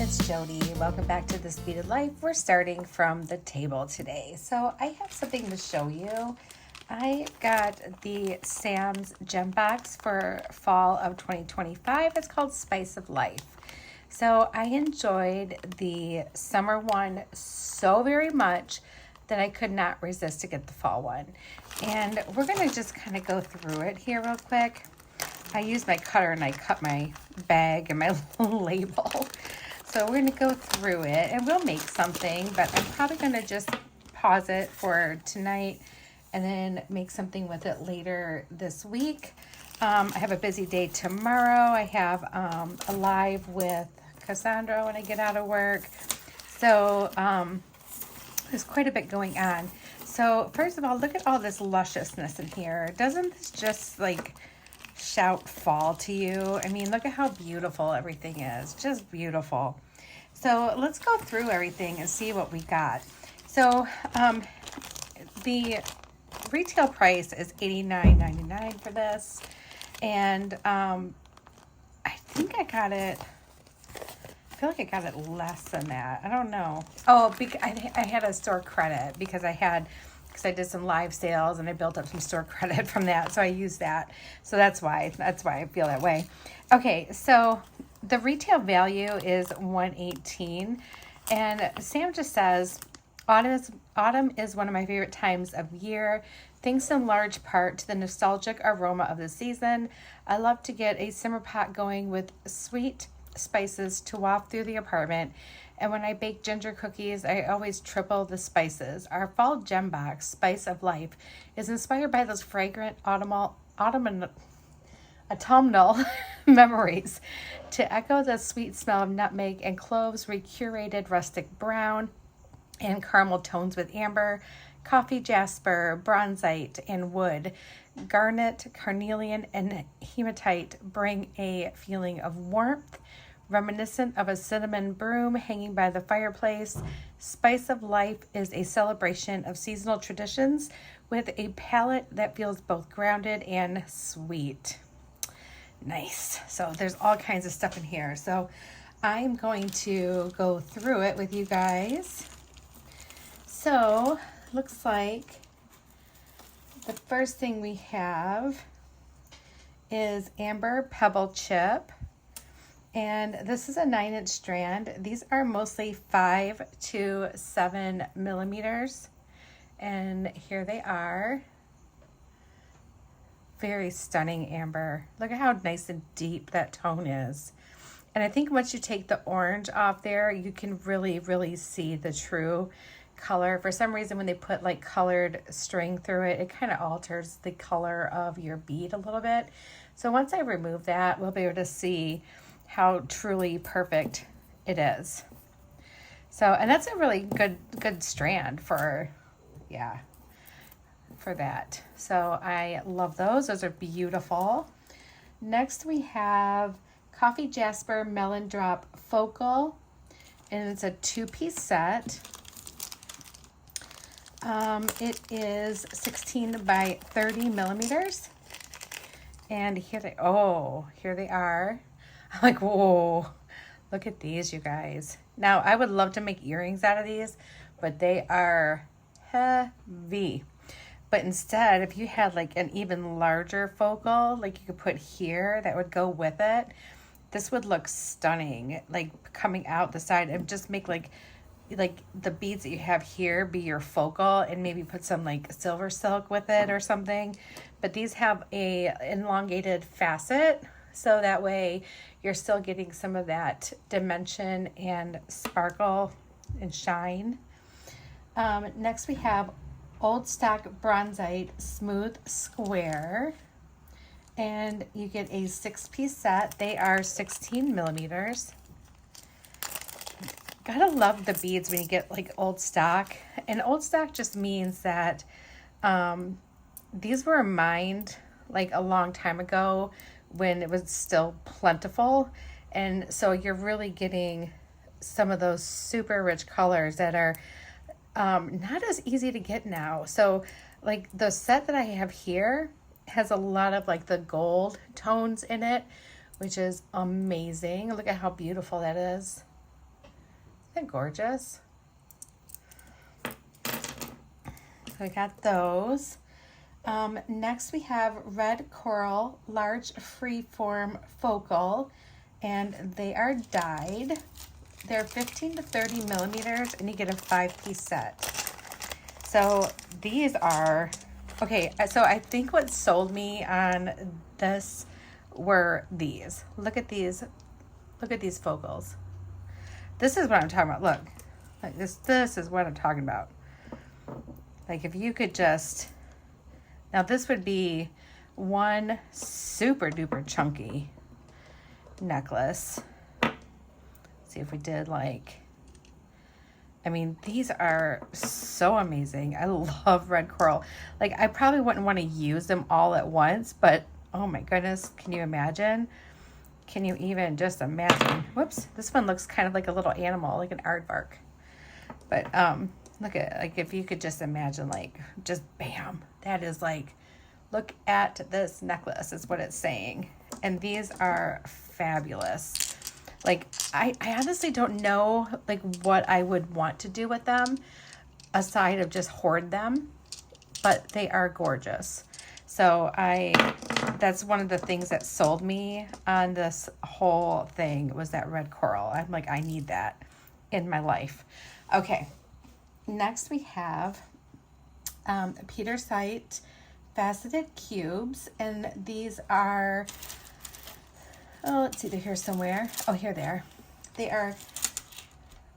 it's Jody. Welcome back to This Beaded Life. We're starting from the table today. So I have something to show you. I got the Sam's Gem Box for fall of 2025. It's called Spice of Life. So I enjoyed the summer one so very much that I could not resist to get the fall one. And we're going to just kind of go through it here real quick. I used my cutter and I cut my bag and my label. So we're going to go through it and we'll make something, but I'm probably going to just pause it for tonight and then make something with it later this week. I have a busy day tomorrow. I have a live with Cassandra when I get out of work. So there's quite a bit going on. So first of all, look at all this lusciousness in here. Doesn't this just like shout fall to you? I mean, look at how beautiful everything is. Just beautiful. So let's go through everything and see what we got. So the retail price is $89.99 for this. And I think I got it, I feel like I got it less than that. I don't know. Oh, I had a store credit because I did some live sales and I built up some store credit from that. So I used that. So that's why I feel that way. Okay. So the retail value is $118, and Sam just says, autumn is one of my favorite times of year, thanks in large part to the nostalgic aroma of the season. I love to get a simmer pot going with sweet spices to waft through the apartment. And when I bake ginger cookies, I always triple the spices. Our fall gem box, Spice of Life, is inspired by those fragrant autumnal memories. To echo the sweet smell of nutmeg and cloves, recurated rustic brown and caramel tones with amber, coffee jasper, bronzite, and wood. Garnet, carnelian, and hematite bring a feeling of warmth, reminiscent of a cinnamon broom hanging by the fireplace. Spice of Life is a celebration of seasonal traditions with a palette that feels both grounded and sweet. Nice. So there's all kinds of stuff in here. So I'm going to go through it with you guys. So looks like the first thing we have is Amber Pebble Chip. And this is a 9-inch strand. These are mostly 5 to 7 millimeters. And here they are. Very stunning amber. Look at how nice and deep that tone is. And I think once you take the orange off there, you can really, really see the true color. For some reason, when they put like colored string through it, it kind of alters the color of your bead a little bit. So once I remove that, we'll be able to see how truly perfect it is. So, and that's a really good strand for that. So I love those. Those are beautiful. Next we have Coffee Jasper Melon Drop Focal, and it's a 2-piece set. It is 16 by 30 millimeters. And here they are. I'm like, whoa, look at these, you guys. Now, I would love to make earrings out of these, but they are heavy. But instead, if you had like an even larger focal, like you could put here, that would go with it. This would look stunning, like coming out the side, and just make like the beads that you have here be your focal, and maybe put some like silver silk with it or something. But these have a elongated facet, so that way you're still getting some of that dimension and sparkle and shine. Next we have Old Stock Bronzite Smooth Square, and you get a 6-piece set. They are 16 millimeters. Gotta love the beads when you get like old stock. And old stock just means that these were mined like a long time ago when it was still plentiful. And so you're really getting some of those super rich colors that are not as easy to get now. So like the set that I have here has a lot of like the gold tones in it, which is amazing. Look at how beautiful that is. Isn't that gorgeous? So we got those. Next we have red coral, large freeform focal, and they are dyed. They're 15 to 30 millimeters, and you get a 5-piece set. So these are, okay, so I think what sold me on this were these. Look at these focals. This is what I'm talking about. Look, like this is what I'm talking about. Like if you could just, now this would be one super duper chunky necklace. Let's see if we did like, I mean, these are so amazing. I love red coral. Like I probably wouldn't want to use them all at once, but oh my goodness, can you imagine? Can you even just imagine? Whoops, this one looks kind of like a little animal, like an aardvark. But look at, like, if you could just imagine, like, just bam. That is like, look at this necklace is what it's saying. And these are fabulous. Like, I honestly don't know, like, what I would want to do with them aside of just hoard them. But they are gorgeous. So that's one of the things that sold me on this whole thing was that red coral. I'm like, I need that in my life. Okay, next we have Petersite faceted cubes, and these are, oh, let's see, they're here somewhere. Oh, here they are. They are,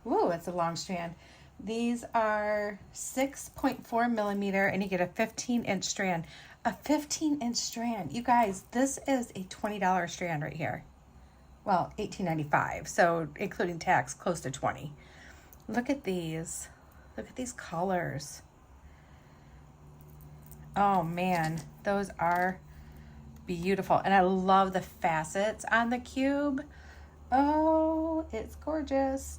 whoa, it's a long strand. These are 6.4 millimeter, and you get a 15-inch strand. A 15-inch strand. You guys, this is a $20 strand right here. Well, $18.95, so including tax, close to $20. Look at these. Look at these colors. Oh man, those are beautiful. And I love the facets on the cube. Oh, it's gorgeous.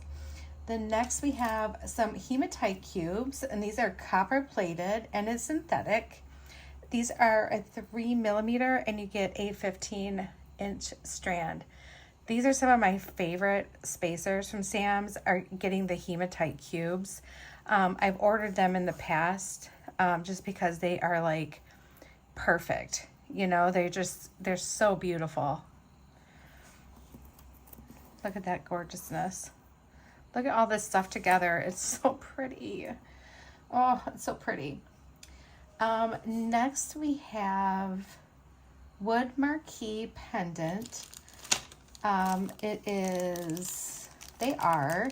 Then next we have some hematite cubes, and these are copper plated and it's synthetic. These are a 3 millimeter, and you get a 15-inch strand. These are some of my favorite spacers from Sam's, are getting the hematite cubes. I've ordered them in the past just because they are like perfect. You know, they're so beautiful. Look at that gorgeousness. Look at all this stuff together. It's so pretty. Oh, it's so pretty. Next we have wood marquee pendant. They are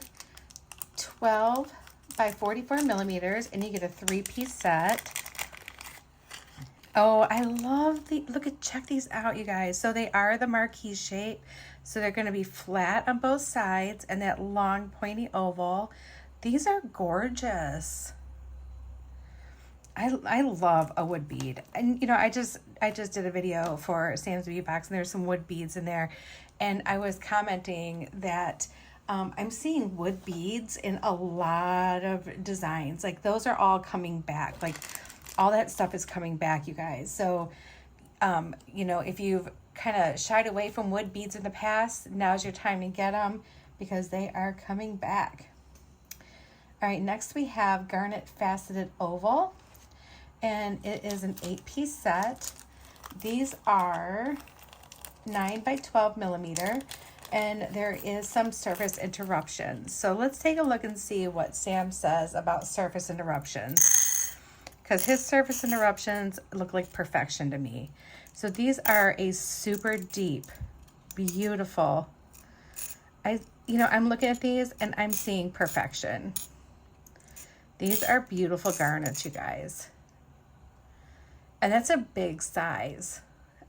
12 by 44 millimeters, and you get a 3-piece set. Oh, I love check these out, you guys. So they are the marquee shape. So they're going to be flat on both sides and that long pointy oval. These are gorgeous. I love a wood bead. And you know, I just did a video for Sam's Bead Box, and there's some wood beads in there. And I was commenting that I'm seeing wood beads in a lot of designs. Like those are all coming back. Like all that stuff is coming back, you guys. So, you know, if you've kind of shied away from wood beads in the past, now's your time to get them because they are coming back. All right, next we have garnet faceted oval, and it is an 8-piece set. These are 9 by 12 millimeter, and there is some surface interruptions. So let's take a look and see what Sam says about surface interruptions, because his surface interruptions look like perfection to me. So these are a super deep, beautiful, I'm looking at these and I'm seeing perfection. These are beautiful garnets, you guys. And that's a big size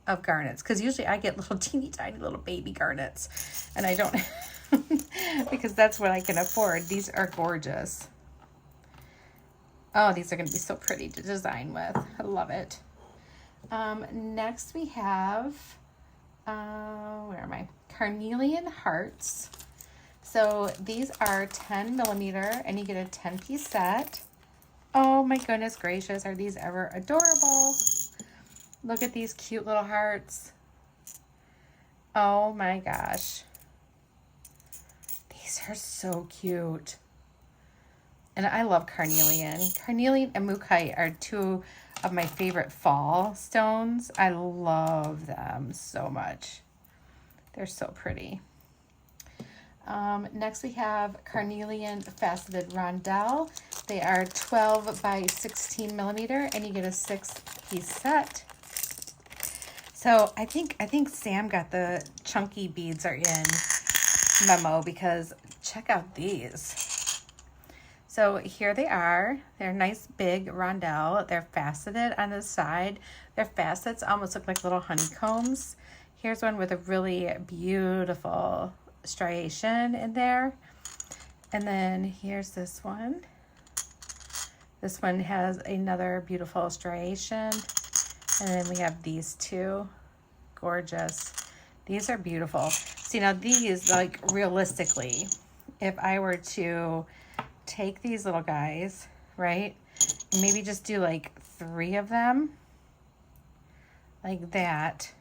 of garnets, because usually I get little teeny tiny little baby garnets, and I don't because that's what I can afford. These are gorgeous. Oh, these are going to be so pretty to design with. I love it. Next we have where am I? Carnelian hearts. So these are 10 millimeter, and you get a 10-piece set. Oh my goodness gracious, are these ever adorable? Look at these cute little hearts. Oh my gosh. These are so cute. And I love carnelian. Carnelian and mookaite are two of my favorite fall stones. I love them so much. They're so pretty. Next we have carnelian faceted rondelle. They are 12 by 16 millimeter, and you get a 6-piece set. So I think Sam got the chunky beads are in memo, because check out these. So here they are. They're nice big rondelle. They're faceted on the side. Their facets almost look like little honeycombs. Here's one with a really beautiful striation in there. And then here's this one. This one has another beautiful striation. And then we have these two. Gorgeous. These are beautiful. See, now these, like, realistically, if I were to take these little guys, right, maybe just do like 3 of them like that,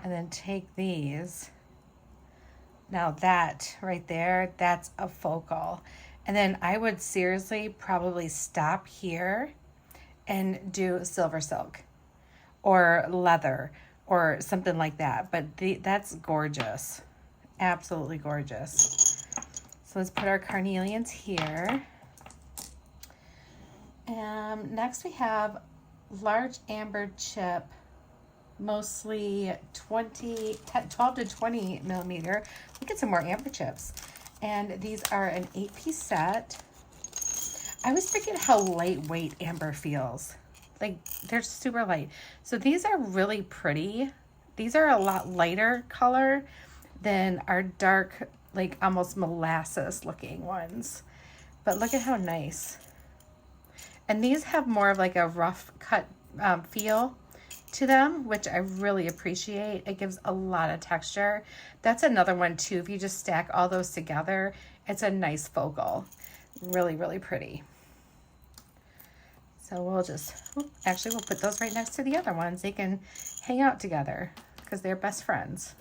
and then take these. Now that right there, that's a focal. And then I would seriously probably stop here and do silver silk or leather or something like that. But that's gorgeous. Absolutely gorgeous. So let's put our carnelians here. Next we have large amber chip, mostly 12 to 20 millimeter. We'll get some more amber chips. And these are an 8-piece set. I always forget how lightweight amber feels. Like, they're super light. So these are really pretty. These are a lot lighter color than our dark, like almost molasses looking ones. But look at how nice. And these have more of like a rough cut feel to them, which I really appreciate. It gives a lot of texture. That's another one too. If you just stack all those together, it's a nice focal. Really, really pretty. So we'll just, actually we'll put those right next to the other ones. They can hang out together because they're best friends.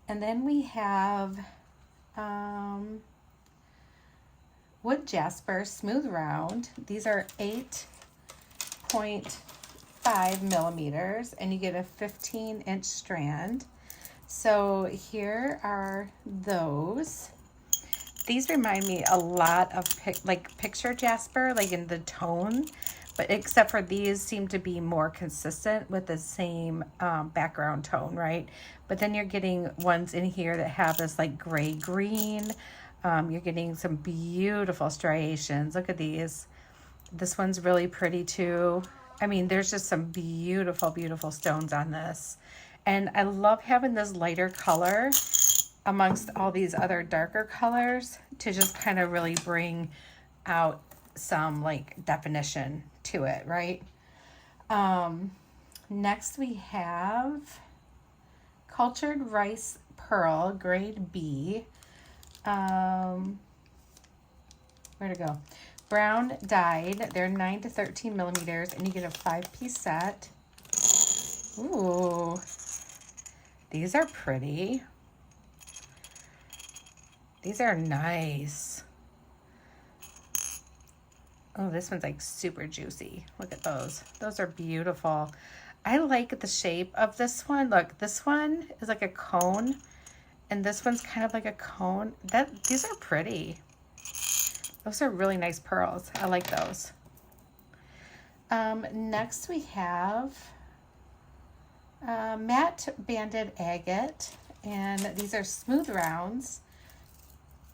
And then we have wood jasper smooth round. These are 8.5 millimeters, and you get a 15-inch strand. So here are those. These remind me a lot of picture jasper, like in the tone, but except for these seem to be more consistent with the same background tone, right? But then you're getting ones in here that have this like gray green. You're getting some beautiful striations. Look at these. This one's really pretty too. I mean, there's just some beautiful, beautiful stones on this. And I love having this lighter color amongst all these other darker colors to just kind of really bring out some like definition to it, right? Next we have cultured rice pearl, grade B. Where'd it go? Brown dyed. They're 9 to 13 millimeters, and you get a 5-piece set. Ooh, these are pretty. These are nice. Oh, this one's like super juicy. Look at those. Those are beautiful. I like the shape of this one. Look, this one is like a cone, and this one's kind of like a cone. These are pretty. Those are really nice pearls. I like those. Next we have matte banded agate, and these are smooth rounds.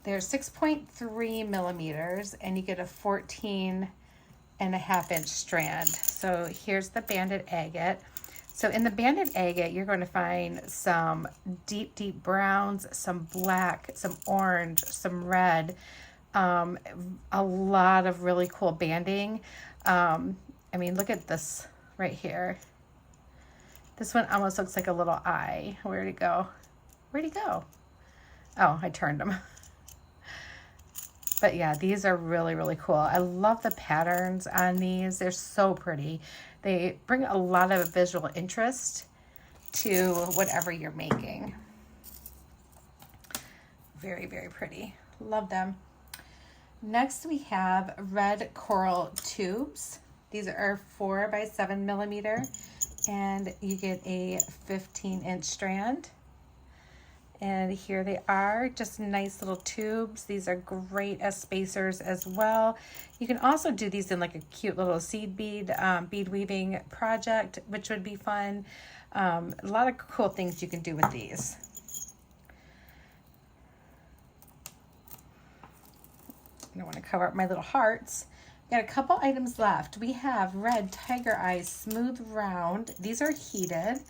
They're 6.3 millimeters, and you get a 14.5-inch strand. So here's the banded agate. So in the banded agate, you're going to find some deep, deep browns, some black, some orange, some red, a lot of really cool banding. I mean, look at this right here. This one almost looks like a little eye. Where'd it go? Where'd he go? Oh, I turned him. But yeah, these are really, really cool. I love the patterns on these. They're so pretty. They bring a lot of visual interest to whatever you're making. Very, very pretty. Love them. Next we have red coral tubes. These are 4 by 7 millimeter, and you get a 15-inch strand. And here they are, just nice little tubes. These are great as spacers as well. You can also do these in like a cute little seed bead, bead weaving project, which would be fun. A lot of cool things you can do with these. I don't want to cover up my little hearts. Got a couple items left. We have red tiger eye smooth round. These are heated,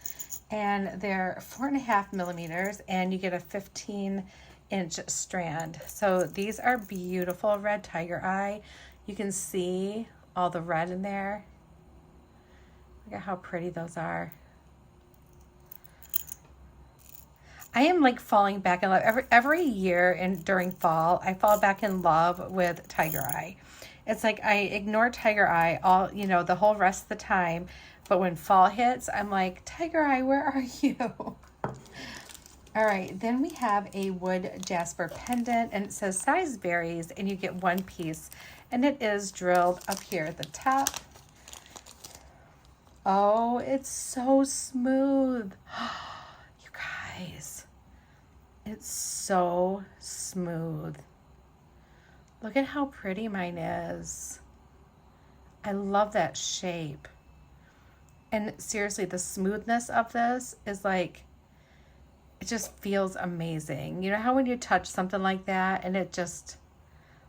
and they're 4.5 millimeters, and you get a 15-inch strand. So these are beautiful red tiger eye. You can see all the red in there. Look at how pretty those are. I am like falling back in love. Every year and during fall, I fall back in love with tiger eye. It's like I ignore tiger eye all, you know, the whole rest of the time. But when fall hits, I'm like, tiger eye, where are you? All right, then we have a wood jasper pendant, and it says size varies, and you get 1 piece. And it is drilled up here at the top. Oh, it's so smooth. You guys, it's so smooth. Look at how pretty mine is. I love that shape. And seriously, the smoothness of this is like, it just feels amazing. You know how when you touch something like that and it just,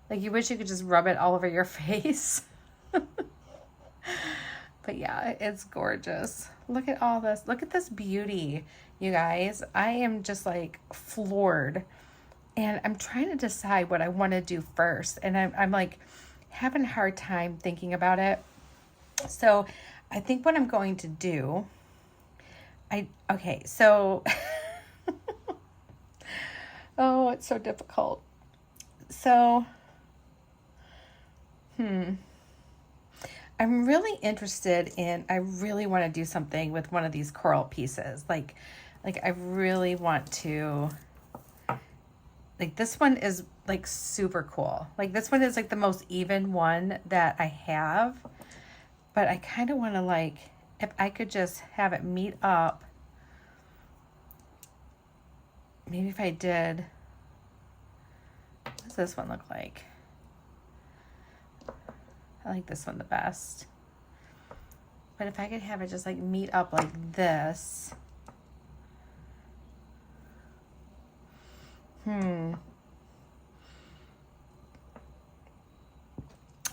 like you wish you could just rub it all over your face? But yeah, it's gorgeous. Look at all this. Look at this beauty, you guys. I am just like floored. And I'm trying to decide what I want to do first. And I'm like having a hard time thinking about it. So I think what I'm going to do, okay, so, oh, it's so difficult. So, I'm really interested in, I really want to do something with one of these coral pieces. Like I really want to, like this one is like super cool. Like this one is like the most even one that I have. But I kind of want to like, if I could just have it meet up. Maybe if I did, what does this one look like? I like this one the best. But if I could have it just like meet up like this.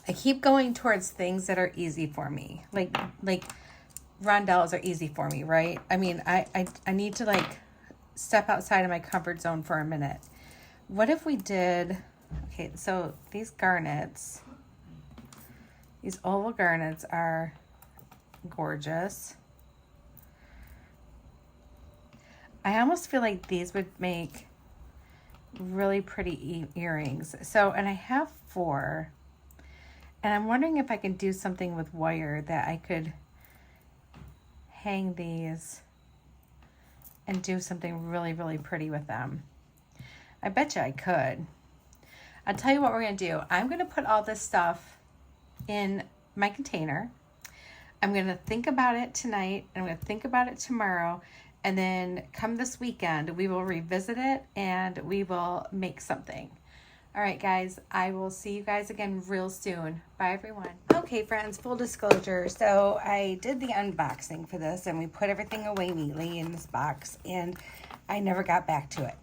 I keep going towards things that are easy for me. Like rondelles are easy for me, right? I mean, I need to like step outside of my comfort zone for a minute. What if we did, okay, so these garnets, these oval garnets are gorgeous. I almost feel like these would make really pretty earrings. So, and I have 4. And I'm wondering if I can do something with wire that I could hang these and do something really, really pretty with them. I bet you I could. I'll tell you what we're going to do. I'm going to put all this stuff in my container. I'm going to think about it tonight. I'm going to think about it tomorrow. And then come this weekend, we will revisit it and we will make something. All right, guys, I will see you guys again real soon. Bye, everyone. Okay, friends, full disclosure. So I did the unboxing for this, and we put everything away neatly in this box, and I never got back to it.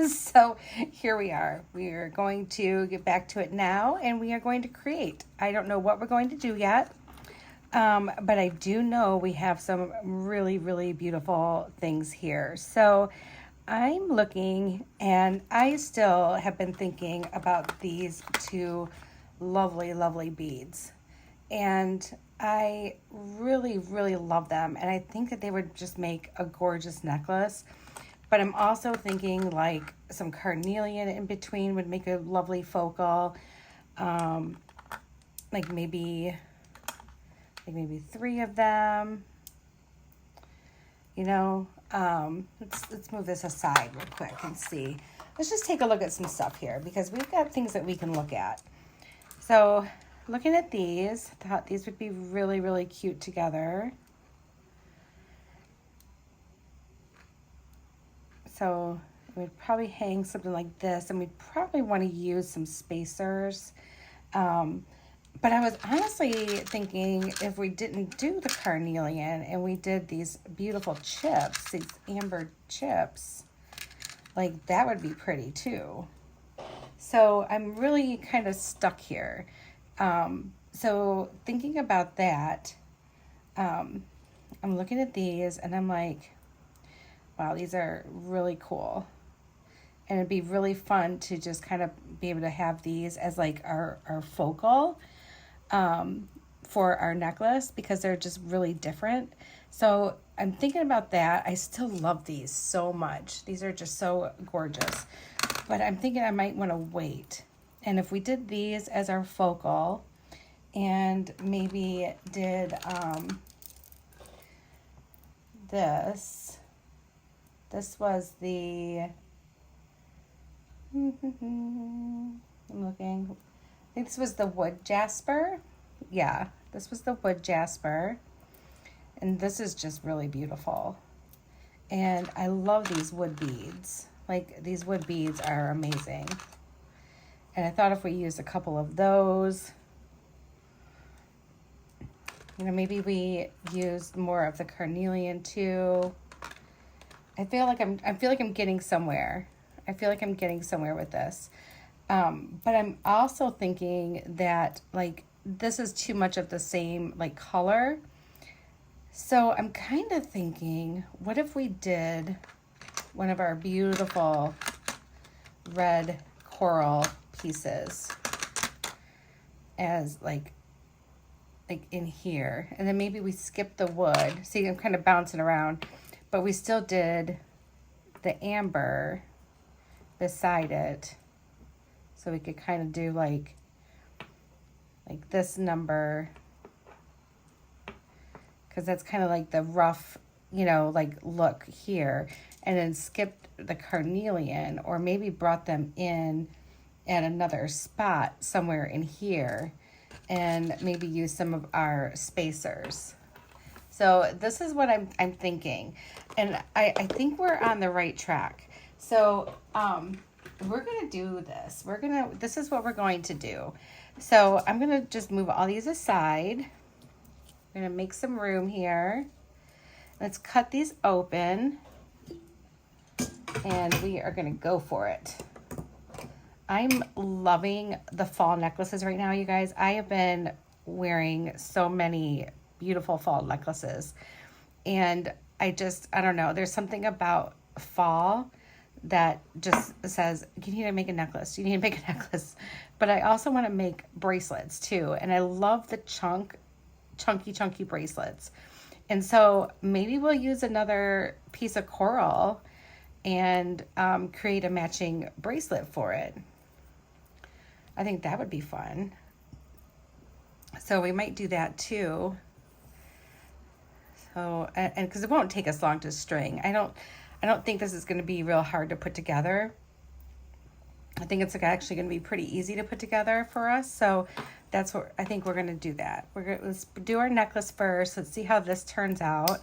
So here we are. We are going to get back to it now, and we are going to create. I don't know what we're going to do yet, but I do know we have some really, really beautiful things here. So I'm looking, and I still have been thinking about these 2 lovely, lovely beads. And I really, really love them. And I think that they would just make a gorgeous necklace. But I'm also thinking like some carnelian in between would make a lovely focal. Like maybe 3 of them. You know, let's move this aside real quick and see. let's just take a look at some stuff here because we've got things that we can look at. So looking at these, I thought these would be really, really cute together. So we'd probably hang something like this, and we'd probably want to use some spacers. But I was honestly thinking if we didn't do the carnelian and we did these beautiful chips, these amber chips, like that would be pretty too. So I'm really kind of stuck here. So thinking about that, I'm looking at these and I'm like, wow, these are really cool. And it'd be really fun to just kind of be able to have these as like our focal for our necklace because they're just really different. So I'm thinking about that. I still love these so much. These are just so gorgeous. But I'm thinking I might want to wait. And if we did these as our focal and maybe did this was the, I'm looking, I think this was the wood jasper. Yeah, this was the wood jasper. And this is just really beautiful. And I love these wood beads. Like, these wood beads are amazing. And I thought if we used a couple of those, you know, maybe we used more of the carnelian too. I feel like I'm getting somewhere. I feel like I'm getting somewhere with this. But I'm also thinking that like this is too much of the same like color. So I'm kind of thinking, what if we did one of our beautiful red coral pieces as like in here, and then maybe we skip the wood. See, I'm kind of bouncing around, but we still did the amber beside it, so we could kind of do like this number, because that's kind of like the rough, you know, like look here, and then skipped the carnelian, or maybe brought them in at another spot somewhere in here, and maybe use some of our spacers. So this is what I'm thinking, and I think we're on the right track. So we're gonna do this. This is what we're going to do. So I'm gonna just move all these aside. We're gonna make some room here. Let's cut these open, and we are gonna go for it. I'm loving the fall necklaces right now, you guys. I have been wearing so many beautiful fall necklaces, and I don't know, there's something about fall that just says, you need to make a necklace, you need to make a necklace. But I also want to make bracelets too, and I love the chunky bracelets. And so maybe we'll use another piece of coral and create a matching bracelet for it. I think that would be fun. So we might do that too. So, and because it won't take us long to string. I don't think this is going to be real hard to put together. I think it's actually going to be pretty easy to put together for us. So that's what I think we're going to do that. Let's do our necklace first. Let's see how this turns out,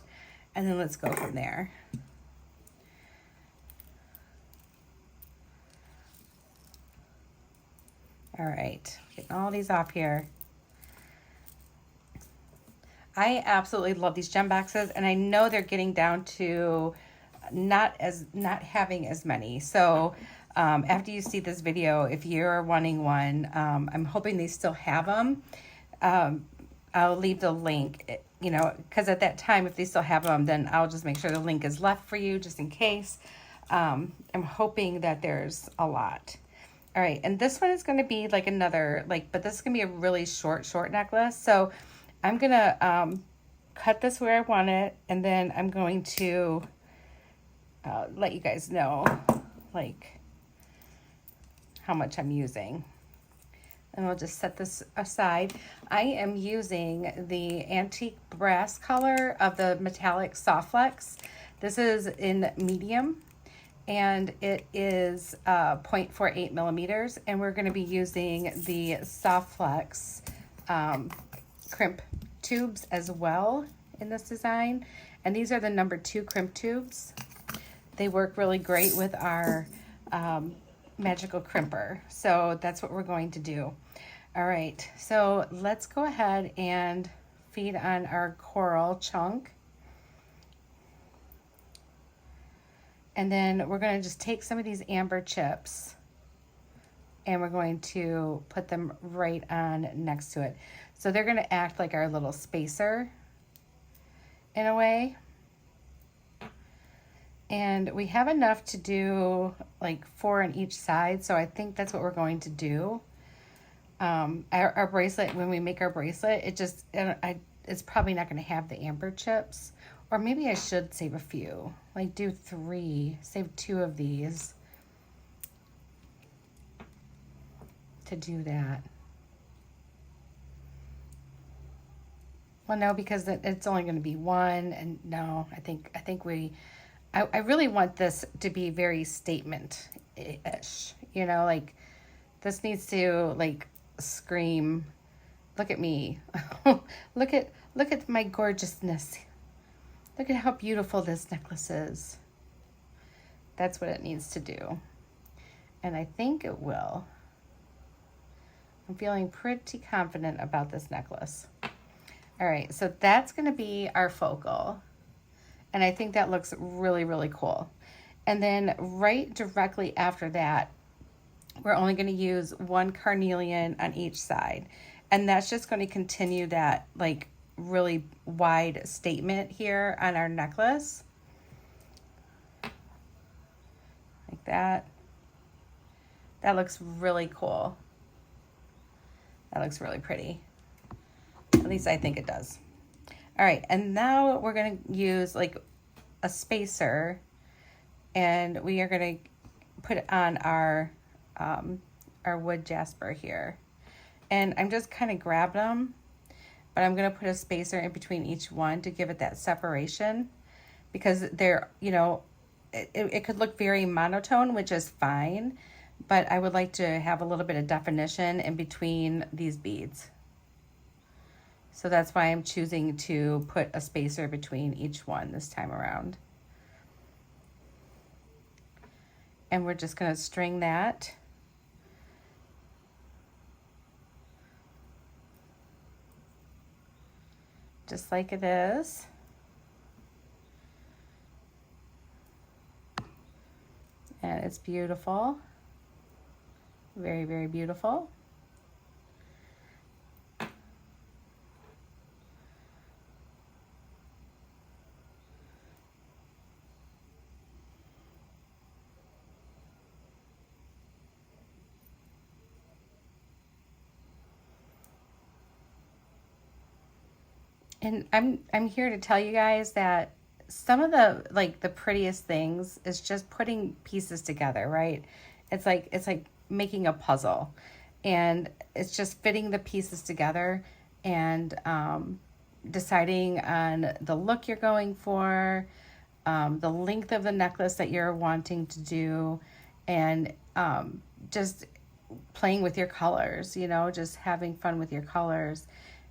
and then let's go from there. All right, getting all these off here. I absolutely love these gem boxes, and I know they're getting down to not having as many. So after you see this video, if you're wanting one, I'm hoping they still have them. I'll leave the link, you know, because at that time, if they still have them, then I'll just make sure the link is left for you just in case. I'm hoping that there's a lot. All right, and this one is going to be like another, but this is going to be a really short necklace. So I'm going to cut this where I want it, and then I'm going to let you guys know, how much I'm using. And we'll just set this aside. I am using the antique brass color of the metallic soft flex. This is in medium. and it is 0.48 millimeters, and we're going to be using the Soft Flex crimp tubes as well in this design. And these are the number 2 crimp tubes. They work really great with our magical crimper. So that's what we're going to do. All right, so let's go ahead and feed on our coral chunk. And then we're going to just take some of these amber chips and we're going to put them right on next to it. So they're going to act like our little spacer in a way. And we have enough to do like 4 on each side, so I think that's what we're going to do. Our bracelet, when we make our bracelet, it's probably not going to have the amber chips. Or maybe I should save a few, like do 3, save 2 of these to do that. Well, no, because it's only going to be 1, and no, I think I really want this to be very statement-ish, you know, like this needs to like scream, look at me, look at my gorgeousness. Look at how beautiful this necklace is. That's what it needs to do. And I think it will. I'm feeling pretty confident about this necklace. All right, so that's going to be our focal. And I think that looks really, really cool. And then right directly after that, we're only going to use 1 carnelian on each side. And that's just going to continue that like really wide statement here on our necklace. Like that. That looks really cool. That looks really pretty. At least I think it does. All right, and now we're going to use like a spacer, and we are going to put it on our wood jasper here. And I'm just kind of grabbing them, but I'm going to put a spacer in between each one to give it that separation, because they're, you know, it could look very monotone, which is fine, but I would like to have a little bit of definition in between these beads. So that's why I'm choosing to put a spacer between each one this time around. And we're just going to string that. Just like it is. And it's beautiful. Very, very beautiful. And I'm here to tell you guys that some of the prettiest things is just putting pieces together, right? It's like making a puzzle, and it's just fitting the pieces together and deciding on the look you're going for, the length of the necklace that you're wanting to do, and just playing with your colors, you know, just having fun with your colors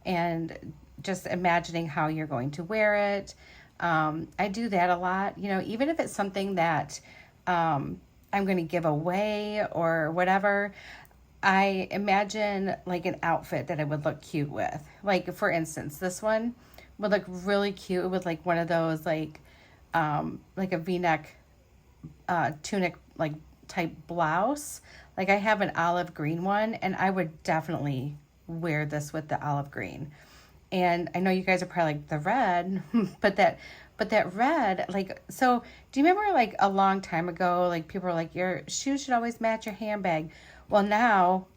and just imagining how you're going to wear it. I do that a lot, you know, even if it's something that I'm going to give away or whatever. I imagine like an outfit that I would look cute with. Like, for instance, this one would look really cute with like one of those like a V-neck tunic like type blouse. Like I have an olive green one, and I would definitely wear this with the olive green. And I know you guys are probably like, the red, but that red, like, so do you remember like a long time ago, like people were like, your shoes should always match your handbag. Well, now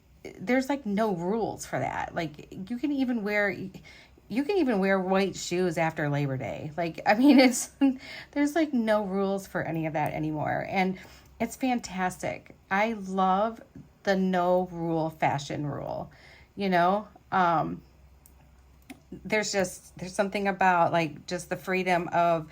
there's like no rules for that. Like you can even wear white shoes after Labor Day. Like, I mean, there's like no rules for any of that anymore. And it's fantastic. I love the no rule fashion rule, you know? There's something about like just the freedom of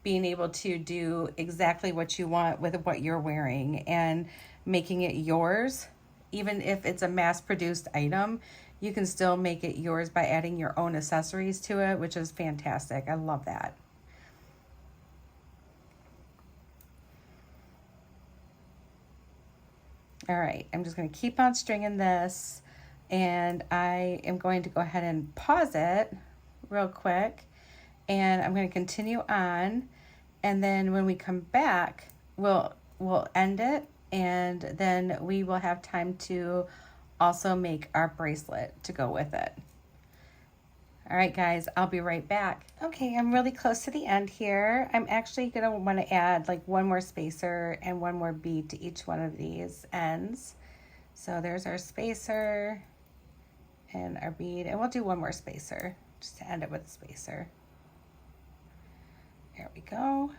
being able to do exactly what you want with what you're wearing and making it yours. Even if it's a mass-produced item, you can still make it yours by adding your own accessories to it, which is fantastic. I love that. All right, I'm just going to keep on stringing this, and I am going to go ahead and pause it real quick, and I'm going to continue on, and then when we come back, we'll end it, and then we will have time to also make our bracelet to go with it. All right, guys, I'll be right back. Okay, I'm really close to the end here. I'm actually gonna want to add like one more spacer and one more bead to each one of these ends. So there's our spacer and our bead, and we'll do one more spacer just to end it with a spacer. There we go.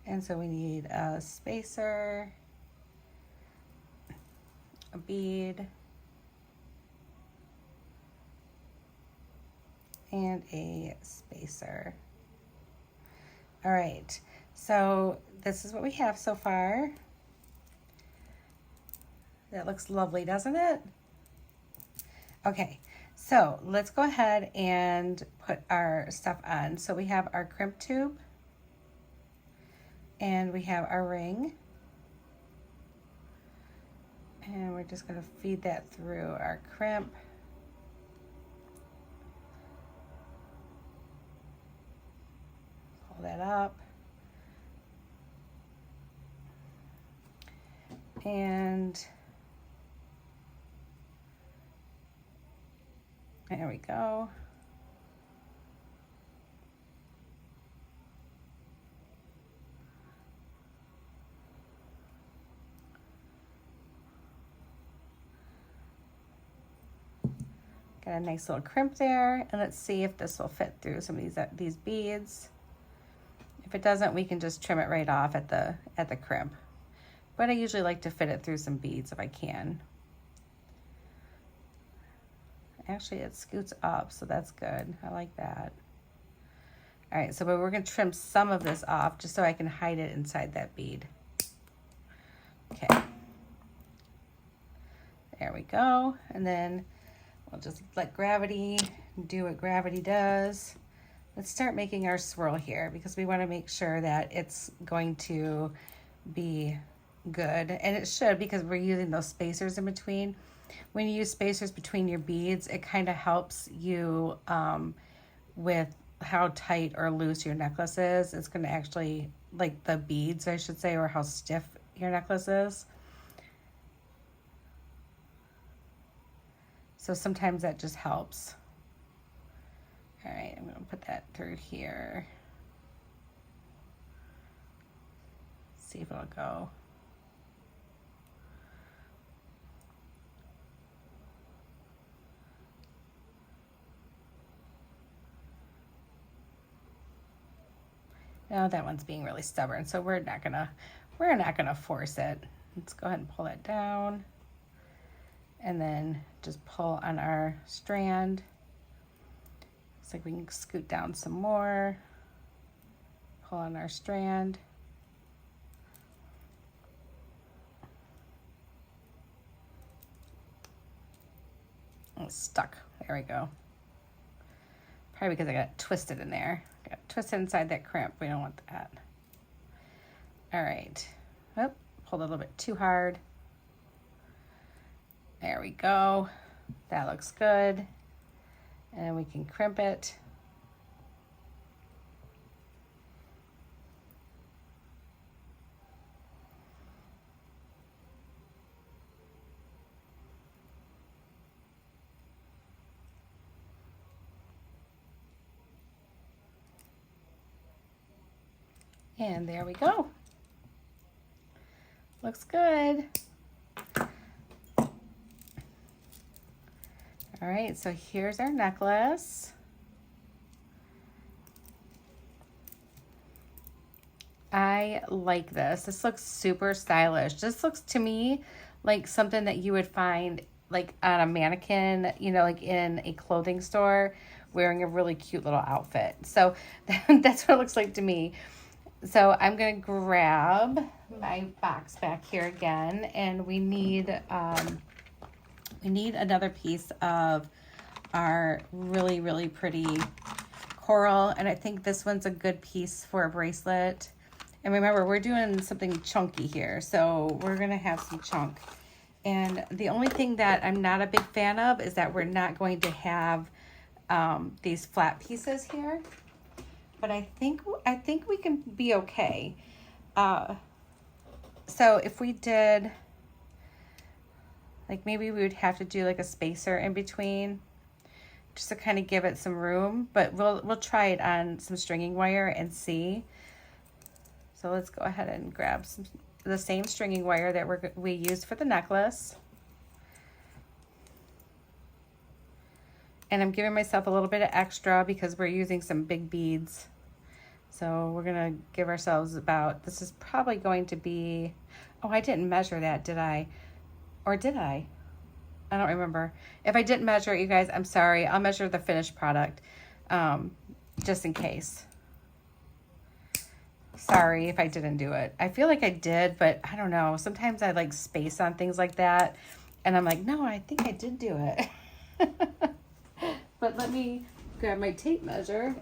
And so we need a spacer, a bead, and a spacer. All right, so this is what we have so far. That looks lovely, doesn't it? Okay, so let's go ahead and put our stuff on. So we have our crimp tube, and we have our ring, and we're just going to feed that through our crimp. Pull that up, and there we go. Got a nice little crimp there, and let's see if this will fit through some of these beads. If it doesn't, we can just trim it right off at the crimp. But I usually like to fit it through some beads if I can. Actually, it scoots up, so that's good. I like that. All right, so we're going to trim some of this off just so I can hide it inside that bead. Okay. There we go. And then we'll just let gravity do what gravity does. Let's start making our swirl here because we want to make sure that it's going to be good. And it should, because we're using those spacers in between. When you use spacers between your beads, it kind of helps you with how tight or loose your necklace is. It's going to actually, like the beads, I should say, or how stiff your necklace is. So sometimes that just helps. All right, I'm going to put that through here. See if it'll go. No, that one's being really stubborn, so we're not gonna force it. Let's go ahead and pull that down, and then just pull on our strand. Looks like we can scoot down some more. Pull on our strand. Oh, it's stuck. There we go. Probably because I got twisted in there. Got twisted inside that crimp. We don't want that. All right. Oh, pulled a little bit too hard. There we go. That looks good. And we can crimp it. And there we go. Looks good. All right, so here's our necklace. I like this. This looks super stylish. This looks to me like something that you would find like on a mannequin, you know, like in a clothing store wearing a really cute little outfit. So that's what it looks like to me. So I'm going to grab my box back here again, and we need another piece of our really, really pretty coral, and I think this one's a good piece for a bracelet. And remember, we're doing something chunky here, so we're gonna have some chunk. And the only thing that I'm not a big fan of is that we're not going to have these flat pieces here. But I think we can be okay. So if we did, like, maybe we would have to do like a spacer in between, just to kind of give it some room, but we'll try it on some stringing wire and see. So let's go ahead and grab the same stringing wire that we used for the necklace. And I'm giving myself a little bit of extra because we're using some big beads. So we're gonna give ourselves this is probably going to be, oh, I didn't measure that, did I? Or did I? I don't remember. If I didn't measure it, you guys, I'm sorry. I'll measure the finished product just in case. Sorry if I didn't do it. I feel like I did, but I don't know. Sometimes I like space on things like that. And I'm like, no, I think I did do it. But let me grab my tape measure.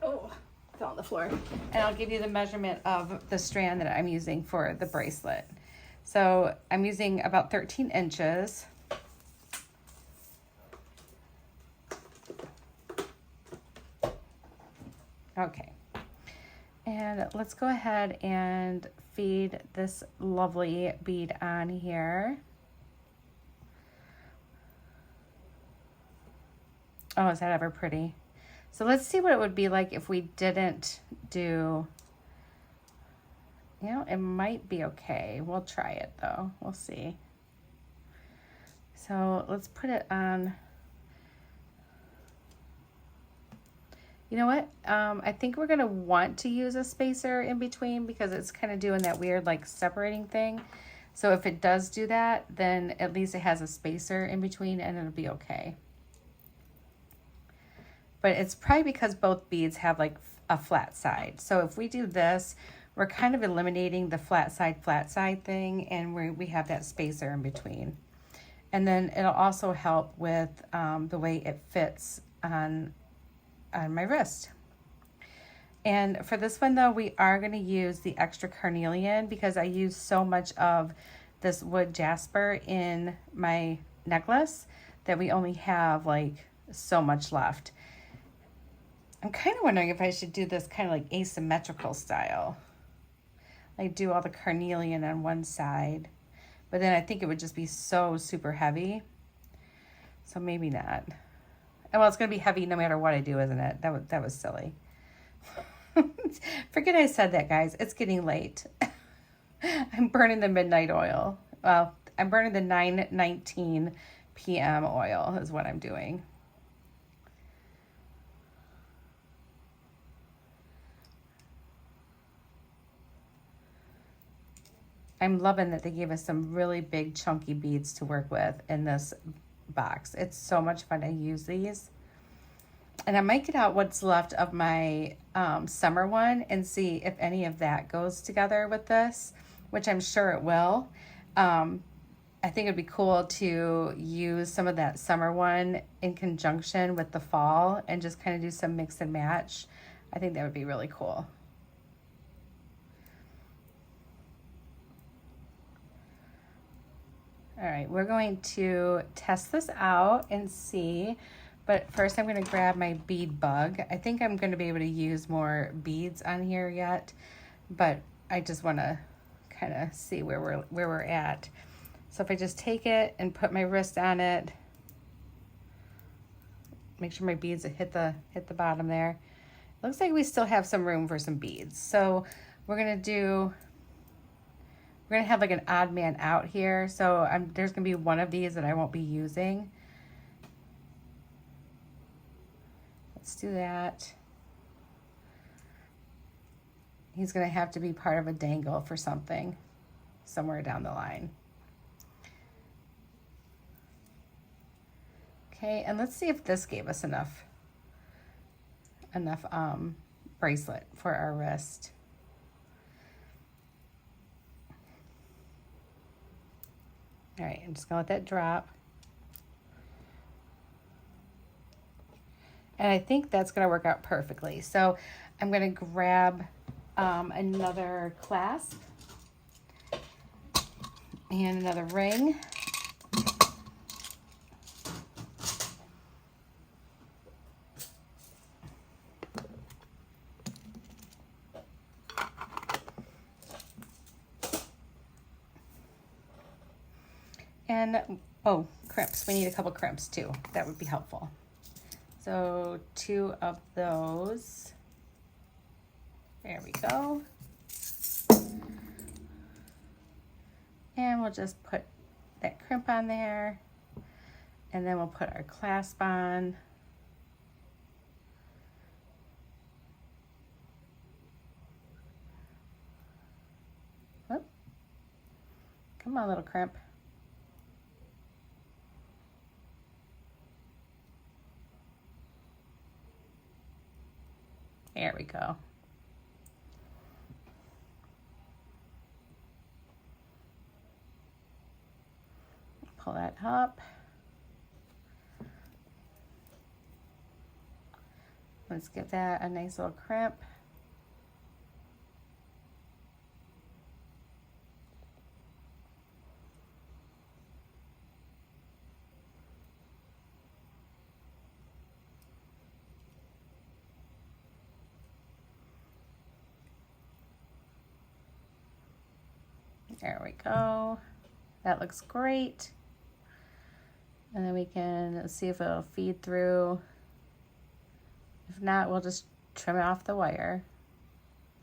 Oh, fell on the floor. And I'll give you the measurement of the strand that I'm using for the bracelet. So I'm using about 13 inches. Okay. And let's go ahead and feed this lovely bead on here. Oh, is that ever pretty? So let's see what it would be like if we didn't do, you know, it might be okay. We'll try it though. We'll see. So let's put it on. You know what? I think we're gonna want to use a spacer in between because it's kind of doing that weird like separating thing. So if it does do that, then at least it has a spacer in between and it'll be okay. But it's probably because both beads have like a flat side. So if we do this, we're kind of eliminating the flat side thing, and we have that spacer in between. And then it'll also help with the way it fits on my wrist. And for this one though, we are going to use the extra carnelian because I use so much of this wood jasper in my necklace that we only have like so much left. I'm kind of wondering if I should do this kind of like asymmetrical style. Like do all the carnelian on one side, but then I think it would just be so super heavy. So maybe not. Well, it's going to be heavy no matter what I do, isn't it? That was silly. Forget I said that, guys. It's getting late. I'm burning the midnight oil. Well, I'm burning the 9:19 p.m. oil is what I'm doing. I'm loving that they gave us some really big chunky beads to work with in this box. It's so much fun to use these. And I might get out what's left of my summer one and see if any of that goes together with this, which I'm sure it will. I think it'd be cool to use some of that summer one in conjunction with the fall and just kind of do some mix and match. I think that would be really cool. All right, we're going to test this out and see, but first I'm going to grab my bead bug. I think I'm going to be able to use more beads on here yet, but I just want to kind of see where we're at. So if I just take it and put my wrist on it, make sure my beads hit the bottom there. Looks like we still have some room for some beads. So we're going to have like an odd man out here. So there's going to be one of these that I won't be using. Let's do that. He's going to have to be part of a dangle for something somewhere down the line. Okay, and let's see if this gave us enough bracelet for our wrist. All right, I'm just gonna let that drop. And I think that's gonna work out perfectly. So I'm gonna grab another clasp and another ring. And, oh, crimps. We need a couple crimps too. That would be helpful. So 2 of those. There we go. And we'll just put that crimp on there. And then we'll put our clasp on. Whoop. Come on, little crimp. There we go. Pull that up. Let's give that a nice little crimp. There we go. That looks great. And then we can see if it'll feed through. If not, we'll just trim it off the wire.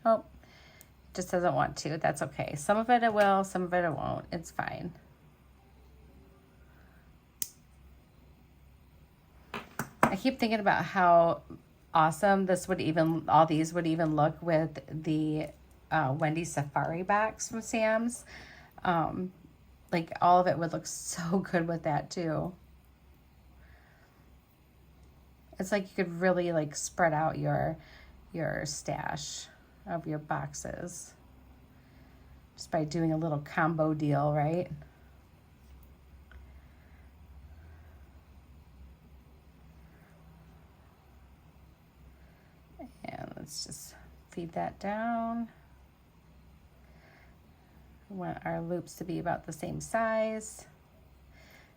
Oh, it just doesn't want to. That's okay. Some of it will, some of it won't. It's fine. I keep thinking about how awesome this would even, all these would even look with the Wendy Safari box from Sam's. Like all of it would look so good with that too. It's like you could really like spread out your stash of your boxes just by doing a little combo deal, right? And let's just feed that down. We want our loops to be about the same size.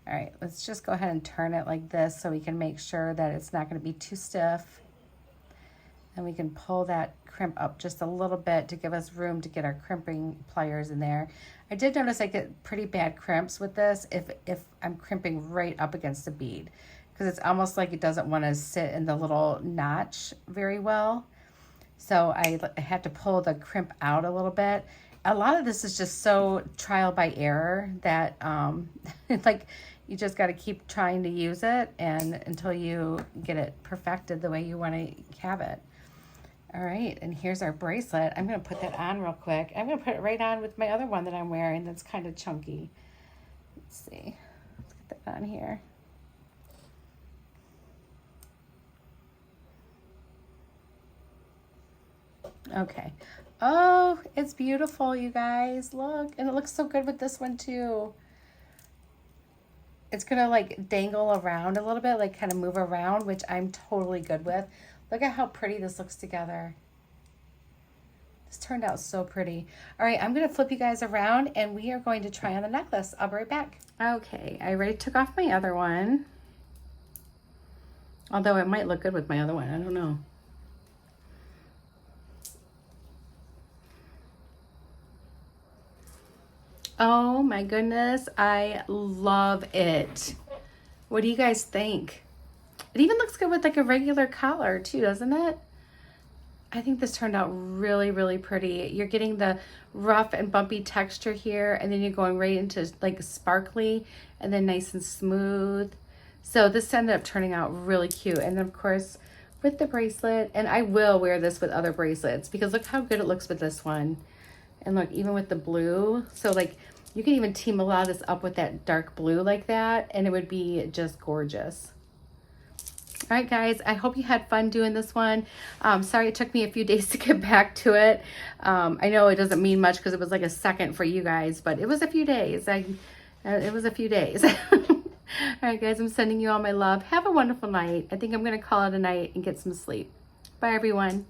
All right, let's just go ahead and turn it like this so we can make sure that it's not going to be too stiff. And we can pull that crimp up just a little bit to give us room to get our crimping pliers in there. I did notice I get pretty bad crimps with this if I'm crimping right up against the bead, because it's almost like it doesn't want to sit in the little notch very well. So I have to pull the crimp out a little bit. A lot of this is just so trial by error that like you just got to keep trying to use it and until you get it perfected the way you want to have it. All right, and here's our bracelet. I'm going to put that on real quick. I'm going to put it right on with my other one that I'm wearing that's kind of chunky. Let's see. Let's get that on here. Okay. Oh, it's beautiful, you guys. Look, and it looks so good with this one too. It's gonna like dangle around a little bit, like kind of move around, which I'm totally good with. Look at how pretty this looks together. This turned out so pretty. All right, I'm gonna flip you guys around and we are going to try on the necklace. I'll be right back. Okay, I already took off my other one. Although it might look good with my other one, I don't know. Oh my goodness, I love it. What do you guys think? It even looks good with like a regular collar too, doesn't it? I think this turned out really, really pretty. You're getting the rough and bumpy texture here, and then you're going right into like sparkly and then nice and smooth. So this ended up turning out really cute. And then of course with the bracelet, and I will wear this with other bracelets because look how good it looks with this one. And look, even with the blue. So like you can even team a lot of this up with that dark blue like that, and it would be just gorgeous. All right, guys, I hope you had fun doing this one. Sorry it took me a few days to get back to it. I know it doesn't mean much because it was like a second for you guys, but it was a few days. It was a few days. All right, guys, I'm sending you all my love. Have a wonderful night. I think I'm going to call it a night and get some sleep. Bye, everyone.